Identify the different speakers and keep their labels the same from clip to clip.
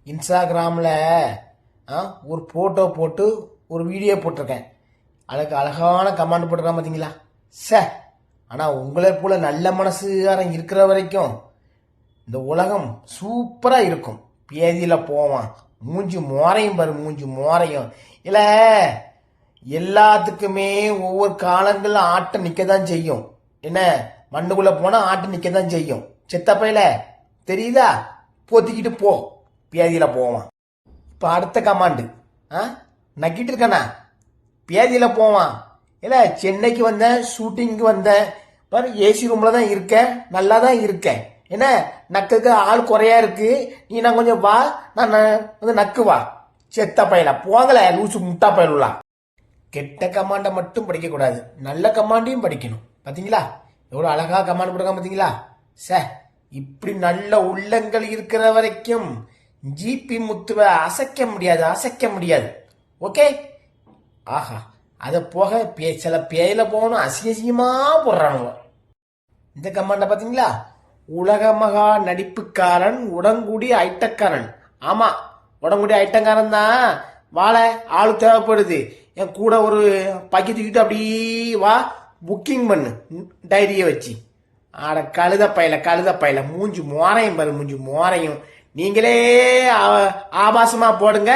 Speaker 1: இன்ஸ்டாகிராமில் ஒரு ஃபோட்டோ போட்டு ஒரு வீடியோ போட்டிருக்கேன். அதுக்கு அழகான கமெண்ட் போட்டிருக்கேன் பார்த்தீங்களா? ஆனால் உங்களை போல நல்ல மனசுகாரன் இருக்கிற வரைக்கும் இந்த உலகம் சூப்பராக இருக்கும். பேதியில் போவான், மூஞ்சி மோரையும் பாரு, மூஞ்சி மோரையும் இல்லை. எல்லாத்துக்குமே ஒவ்வொரு காலங்களில் ஆட்டம் நிற்க தான் செய்யும். என்ன, மண்ணுக்குள்ளே போனால் ஆட்டம் நிற்க தான் செய்யும். செத்தப்பையில தெரியுதா? பொத்திக்கிட்டு போ, பேதியில் போவான். இப்போ அடுத்த கமாண்டு நக்கிட்டு இருக்கானா? பேதியில் போவான். இல்லை, சென்னைக்கு வந்தேன், ஷூட்டிங்க்கு வந்தேன், பாரு ஏசி ரூமில் தான் இருக்கேன், நல்லா தான் இருக்கேன். என்ன, நக்குக்கு ஆள் குறையா இருக்கு, நீ நான் கொஞ்சம் வா, நான் வந்து நக்கு வா. செத்த பயல போங்கல, லூசு முட்டா பயலாம். கெட்ட கமாண்டை மட்டும் படிக்கக்கூடாது, நல்ல கமாண்டையும் படிக்கணும். பார்த்தீங்களா எவ்வளோ அழகா கமாண்ட் போடுறாங்க? பார்த்தீங்களா? இப்படி நல்ல உள்ளங்கள் இருக்கிற வரைக்கும் ஜிபி முத்துவை அசைக்க முடியாது, அசைக்க முடியாது. ஓகே, ஆஹா. அதை போக சில பேயில போகணும், அசிங்கமா போடுறானுங்க. இந்த கமாண்ட பார்த்தீங்களா? உலக மகா நடிப்புக்காரன், உடங்குடி ஐட்டக்காரன். ஆமா, உடங்குடி ஐட்டக்காரன் தான். வாழ ஆளு தேவைப்படுது, என் கூட ஒரு பக்கி அப்படி வா, புக்கிங் பண்ணு டைரியை வச்சு. ஆட கழுத பையில மூஞ்சி மோரையும் பாரு, மூஞ்சி மோரையும். நீங்களே ஆபாசமா போடுங்க,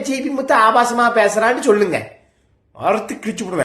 Speaker 1: ஜிபி முத்து ஆபாசமா பேசுறான்னு சொல்லுங்க, அறுத்து கிழிச்சு விடுவேன்.